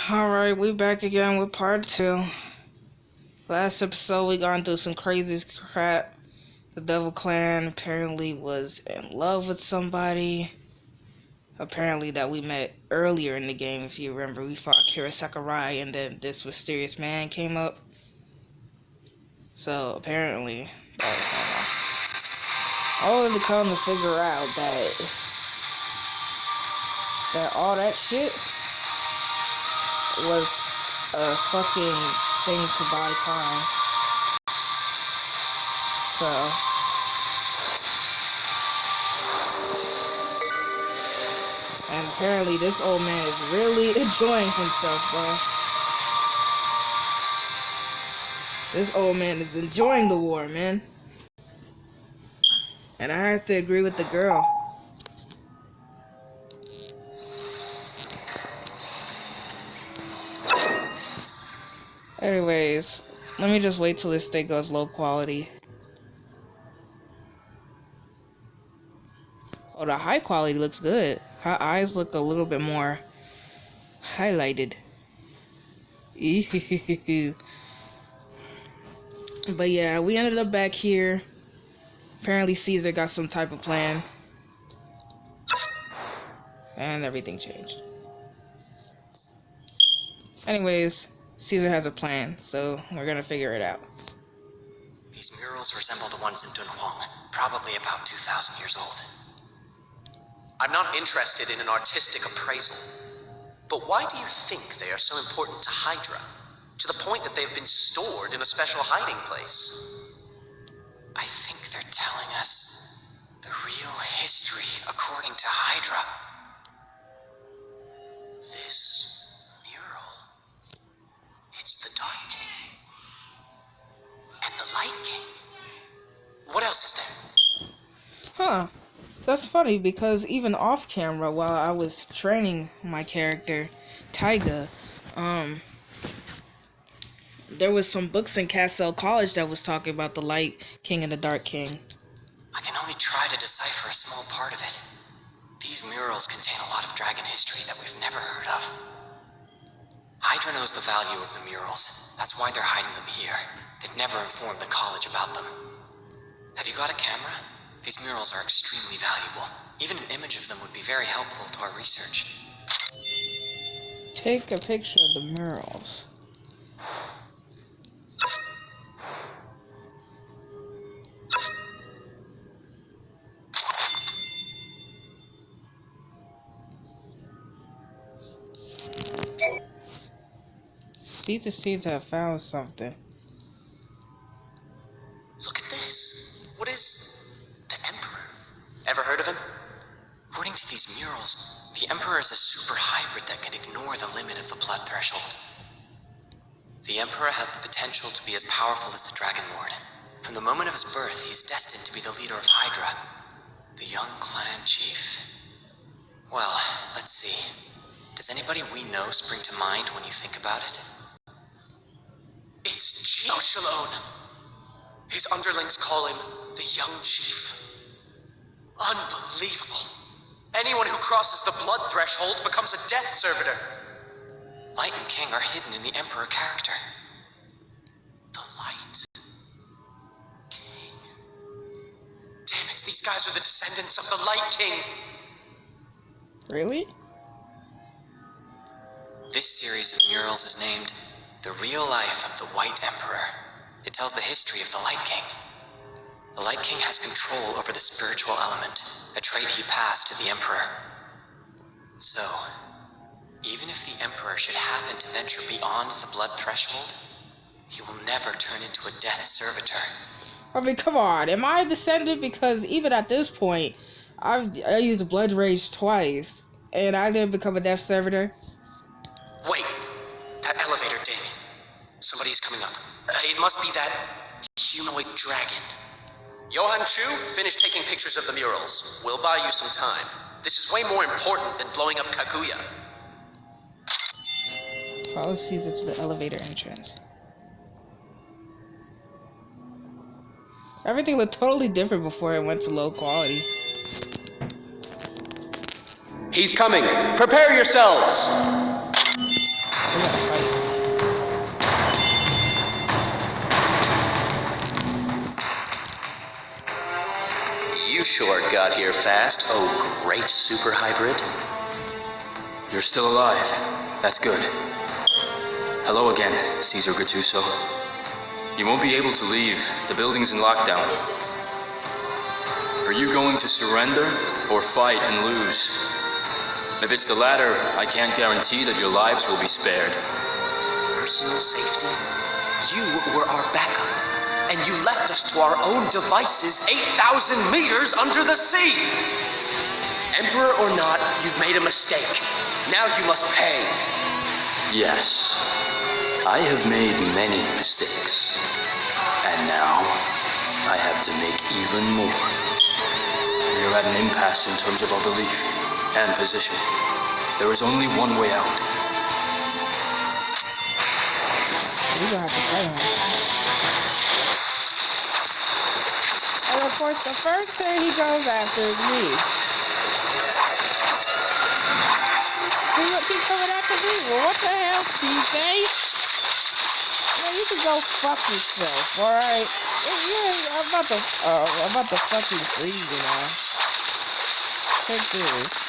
Alright, we back again with part 2. Last episode we gone through some crazy crap. The Devil Clan apparently was in love with somebody. Apparently that we met earlier in the game, if you remember. We fought Kira Sakurai and then this mysterious man came up. So apparently that was going on. Only to come to figure out that all that shit was a fucking thing to buy time. So and apparently this old man is really enjoying himself, bro. This old man is enjoying the war, man. And I have to agree with the girl. Anyways, let me just wait till this thing goes low quality. Oh, the high quality looks good. Her eyes look a little bit more highlighted. But yeah, we ended up back here. Apparently Caesar got some type of plan. And everything changed. Anyways, Caesar has a plan, so we're gonna figure it out. These murals resemble the ones in Dunhuang, probably about 2,000 years old. I'm not interested in an artistic appraisal, but why do you think they are so important to Hydra, to the point that they've been stored in a special hiding place? I think they're telling us the real history according to Hydra. This mural, it's the Dark King and the Light King. What else is there? Huh. That's funny because even off camera while I was training my character, Taiga, there was some books in Castle College that was talking about the Light King and the Dark King. I can only try to decipher a small part of it. These murals contain a lot of dragon history that we've never heard of. Hydra knows the value of the murals. That's why they're hiding them here. They've never informed the college about them. Have you got a camera? These murals are extremely valuable. Even an image of them would be very helpful to our research. Take a picture of the murals. Caesar seems to have found something. Look at this. What is the Emperor? Ever heard of him? According to these murals, the Emperor is a super hybrid that can ignore the limit of the blood threshold. The Emperor has the potential to be as powerful as the Dragon Lord. From the moment of his birth, he is destined to be the leader of Hydra, the young clan chief. Well, let's see. Does anybody we know spring to mind when you think about it? It's Geo Shalone. His underlings call him the Young Chief. Unbelievable. Anyone who crosses the blood threshold becomes a death servitor. Light and King are hidden in the Emperor character. The Light King. Damn it, these guys are the descendants of the Light King. Really? This series of murals is named The Real Life of the White Emperor. It tells the history of the Light King. The Light King has control over the spiritual element, a trait he passed to the Emperor. So, even if the Emperor should happen to venture beyond the blood threshold, he will never turn into a death servitor. I mean, come on. Am I a descendant? Because even at this point, I used Blood Rage twice, and I didn't become a death servitor. Wait, that elevator ding. Somebody's coming up. It must be that humanoid dragon. Johan Chu, finish taking pictures of the murals. We'll buy you some time. This is way more important than blowing up Kaguya. Follow Caesar to the elevator entrance. Everything looked totally different before it went to low quality. He's coming. Prepare yourselves. got here fast, oh great super hybrid. You're still alive. That's good. Hello again, Caesar Gattuso. You won't be able to leave. The building's in lockdown. Are you going to surrender or fight and lose? If it's the latter, I can't guarantee that your lives will be spared. Personal safety? You were our backup, and you left us to our own devices 8,000 meters under the sea! Emperor or not, you've made a mistake. Now you must pay. Yes, I have made many mistakes. And now, I have to make even more. We are at an impasse in terms of our belief and position. There is only one way out. We gonna have to fight him. And of course, the first thing he goes after is me. See what keeps coming after me? Well, what the hell, TJ? Man, you can go fuck yourself, alright? Yeah, I'm about to fucking freeze you now. Take this.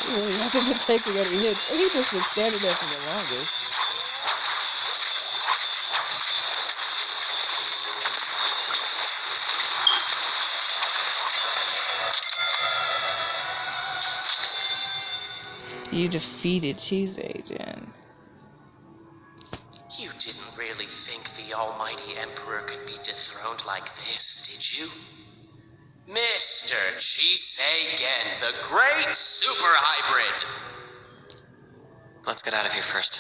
He really hasn't been taking any hits. He just been standing there for the longest. You defeated Cheese Agent. You didn't really think the almighty Emperor could be dethroned like this, did you? Mr. Chiseigen, the great super hybrid! Let's get out of here first.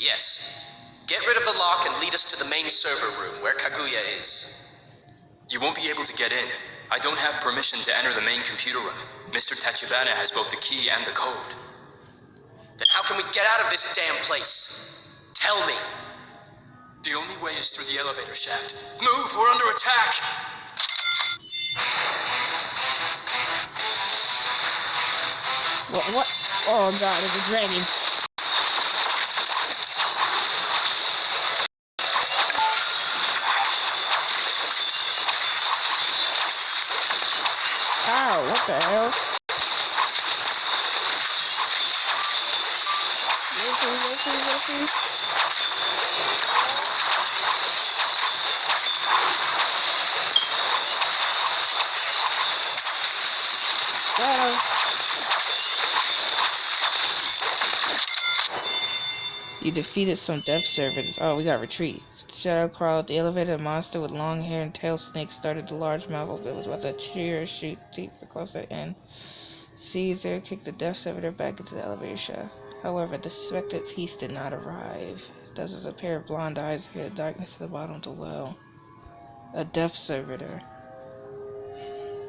Yes. Get rid of the lock and lead us to the main server room where Kaguya is. You won't be able to get in. I don't have permission to enter the main computer room. Mr. Tachibana has both the key and the code. Then how can we get out of this damn place? Tell me. The only way is through the elevator shaft. Move, we're under attack! What? Oh god, it's a dragon. Ow, what the hell? Listen. Got him. You defeated some death servitors. Oh, we got retreat. Shadow crawled up the elevator. A monster with long hair and tail snakes started the large mouth of it was about to cheer shoot deeper closer in. Caesar kicked the death servitor back into the elevator shaft. However, the suspected piece did not arrive. Thus, as a pair of blonde eyes appeared in the darkness at the bottom of the well. A death servitor.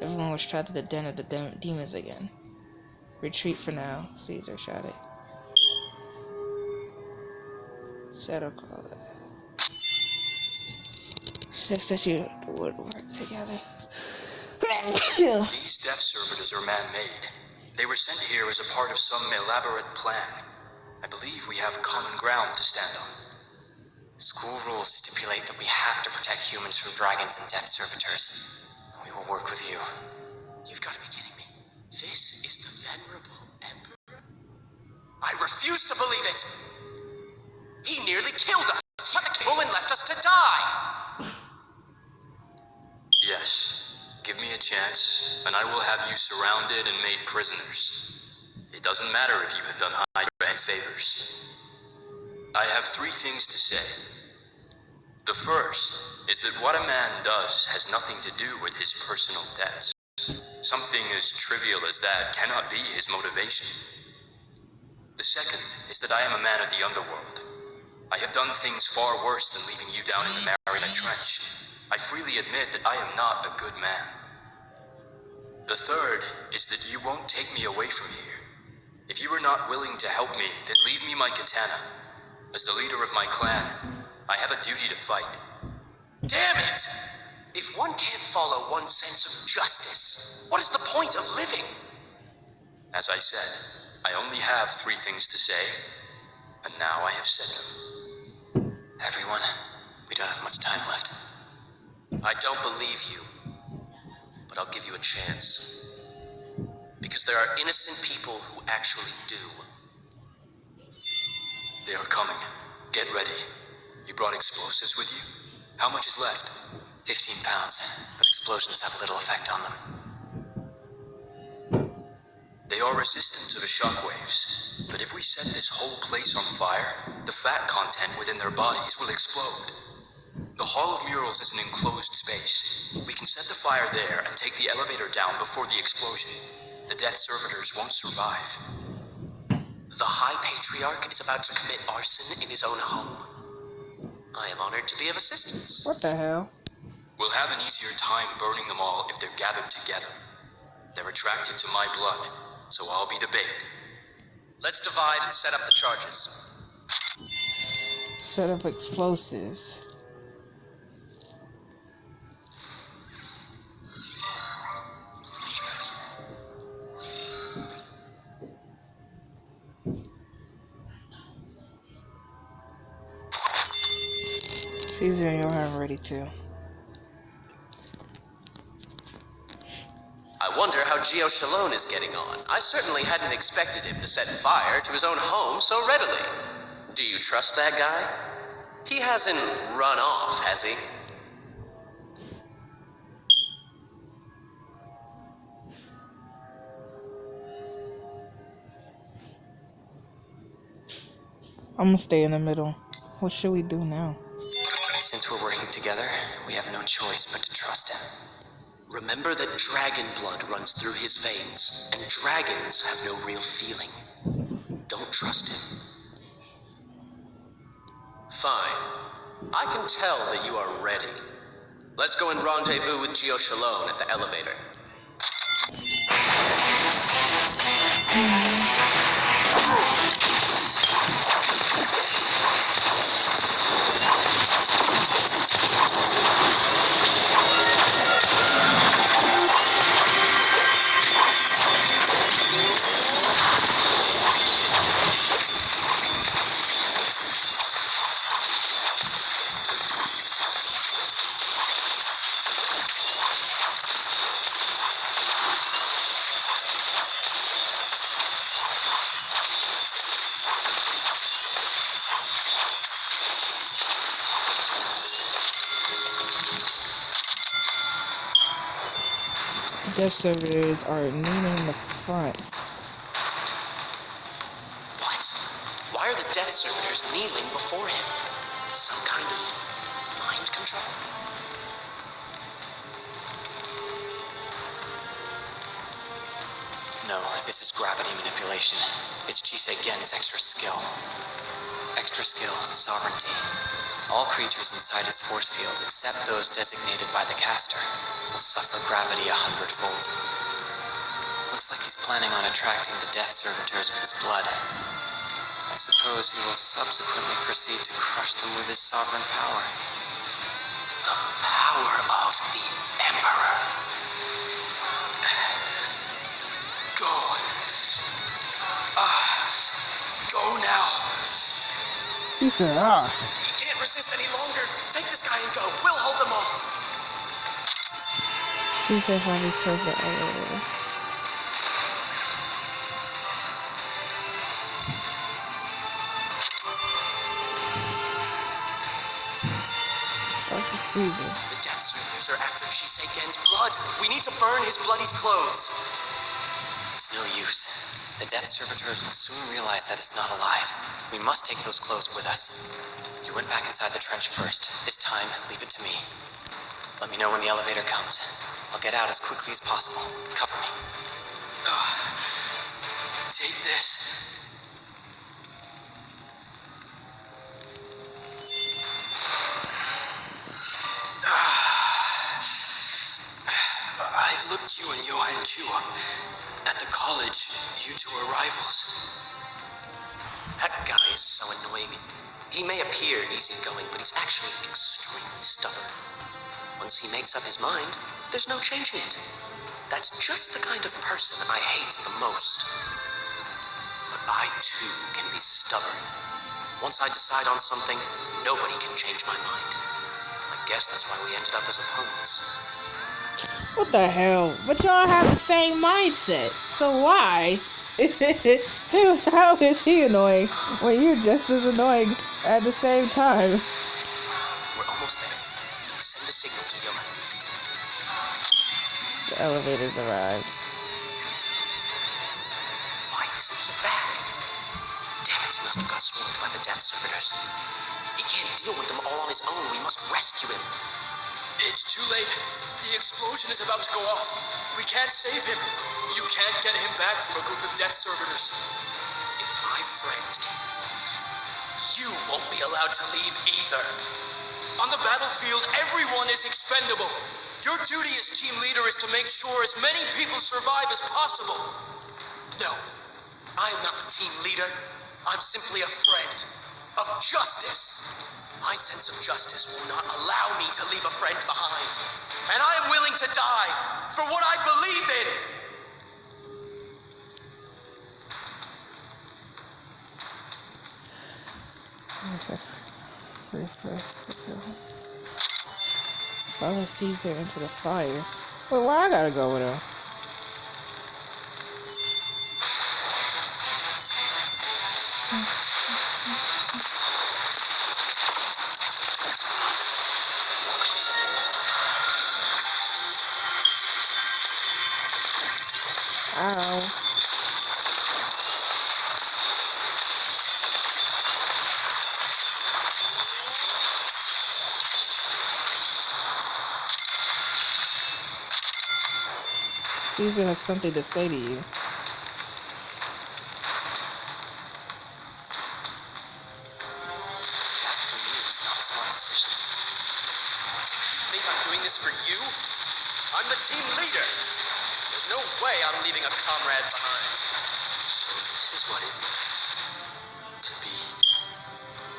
Everyone was trapped at the den of the demons again. Retreat for now, Caesar shouted. Shadow crawler. Should've said you would work together. These death servitors are man-made. They were sent here as a part of some elaborate plan. I believe we have common ground to stand on. School rules stipulate that we have to protect humans from dragons and death servitors. We will work with you. You've got to be kidding me. This is the venerable Emperor? I refuse to believe it! He nearly killed us! He cut the cable and left us to die! Yes. Give me a chance, and I will have you surrounded and made prisoners. It doesn't matter if you have done Hydra any favors. I have 3 things to say. The first is that what a man does has nothing to do with his personal debts. Something as trivial as that cannot be his motivation. The second is that I am a man of the underworld. I have done things far worse than leaving you down in the Mariana Trench. I I freely admit that I am not a good man. The third is that you won't take me away from here. If you are not willing to help me, then leave me my katana. As the leader of my clan, I have a duty to fight. Damn it! If one can't follow one's sense of justice, what is the point of living? As I said, I only have 3 things to say, and now I have said them. Everyone, we don't have much time left. I don't believe you, but I'll give you a chance. Because there are innocent people who actually do. They are coming. Get ready. You brought explosives with you? How much is left? 15 pounds, but explosions have little effect on them. They are resistant to the shockwaves, but if we set this whole place on fire, the fat content within their bodies will explode. The Hall of Murals is an enclosed space. We can set the fire there and take the elevator down before the explosion. The Death Servitors won't survive. The High Patriarch is about to commit arson in his own home. I am honored to be of assistance. What the hell? We'll have an easier time burning them all if they're gathered together. They're attracted to my blood, so I'll be the bait. Let's divide and set up the charges. Set up explosives. Caesar, you'll have ready too. I wonder how Gio Shalone is getting on. I certainly hadn't expected him to set fire to his own home so readily. Do you trust that guy? He hasn't run off, has he? I'm gonna stay in the middle. What should we do now? Since we're working together, we have no choice but to trust him. Remember that dragon blood runs through his veins, and dragons have no real feeling. Don't trust him. Fine. I can tell that you are ready. Let's go and rendezvous with Gio Shalone at the elevator. Death Servitors are kneeling in the front. What? Why are the Death Servitors kneeling before him? Some kind of mind control? No, this is gravity manipulation. It's Jisei Gen's extra skill. Extra skill, sovereignty. All creatures inside its force field, except those designated by the caster, will suffer gravity 100-fold. Looks like he's planning on attracting the Death Servitors with his blood. I suppose he will subsequently proceed to crush them with his sovereign power. The power of the Emperor. Go. Go now. He said, ah. He can't resist any longer. Take this guy and go. We'll hold them off. He said how he says the elevator. Talk to Caesar. The Death Servitors are after Jisei Gen's blood. We need to burn his bloodied clothes. It's no use. The Death Servitors will soon realize that it's not alive. We must take those clothes with us. You went back inside the trench first. This time, leave it to me. Let me know when the elevator comes. I'll get out as quickly as possible. Cover me. Take this. is so annoying. He may appear easygoing, but he's actually extremely stubborn. Once he makes up his mind, there's no changing it. That's just the kind of person I hate the most. But I, too, can be stubborn. Once I decide on something, nobody can change my mind. I guess that's why we ended up as opponents. What the hell? But y'all have the same mindset. So why? How is he annoying when you're just as annoying at the same time? We're almost there. Send a signal to Johan. The elevators arrived. Why isn't he back? Damn it, he must have got swarmed by the death servitors. He can't deal with them all on his own. We must rescue him. It's too late. The explosion is about to go off. We can't save him. You can't get him back from a group of death servitors. If my friend can't leave, you won't be allowed to leave either. On the battlefield, everyone is expendable. Your duty as team leader is to make sure as many people survive as possible. No, I am not the team leader. I'm simply a friend of justice. My sense of justice will not allow me to leave a friend behind. And I am willing to die for what I believe in. Follow Caesar into the fire. Wait, why I gotta go with him? Ow. Caesar has something to say to you. For you? I'm the team leader. There's no way I'm leaving a comrade behind. So this is what it means to be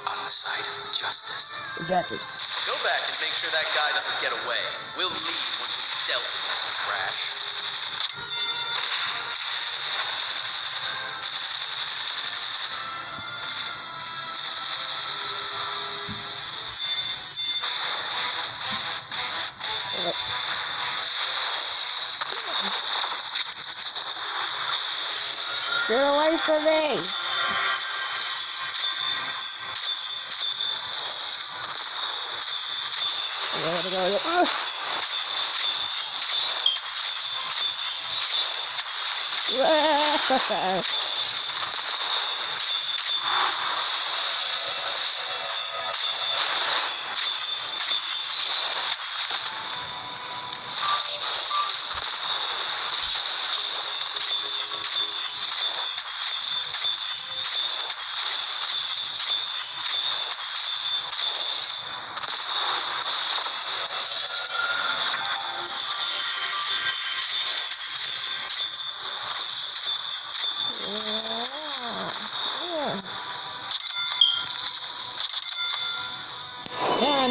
on the side of justice. Exactly. Go back and make sure that guy doesn't get away. We'll leave once we've dealt with this trash. Get away from me!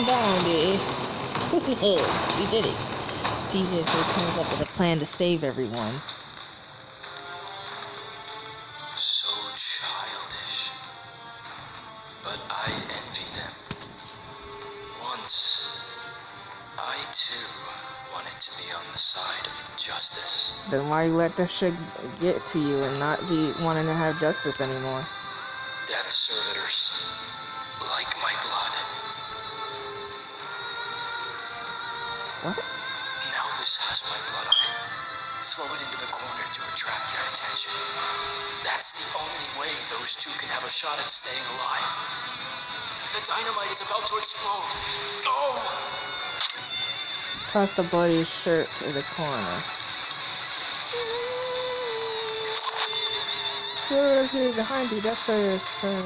Down, dude. We did it. Caesar comes up with a plan to save everyone. So childish. But I envy them. Once, I too wanted to be on the side of justice. Then why you let that shit get to you and not be wanting to have justice anymore? Death servitors, like my blood. What? Now this has my blood on it. Throw it into the corner to attract their attention. That's the only way those two can have a shot at staying alive. The dynamite is about to explode. Go! Toss the bloody shirt to the corner. Behind you, that's serious. He's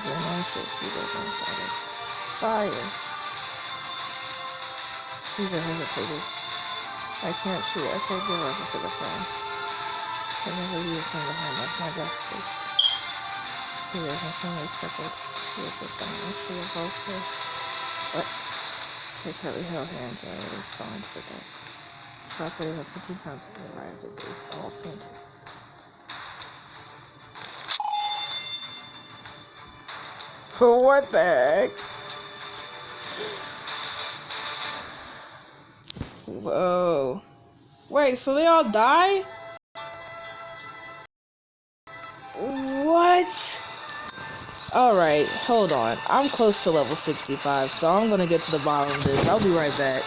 anxious. Fire. Caesar hesitated. I can't shoot. I can't give up to the front. I never leave from behind. That's my justice. He wasn't suddenly chuckled. He was actually a vulture. What? Her tightly held hands are always falling for that. Property of 15 pounds had arrived and they all fainted. What the heck? Whoa. Wait, so they all die? What? Alright, hold on. I'm close to level 65, so I'm gonna get to the bottom of this. I'll be right back.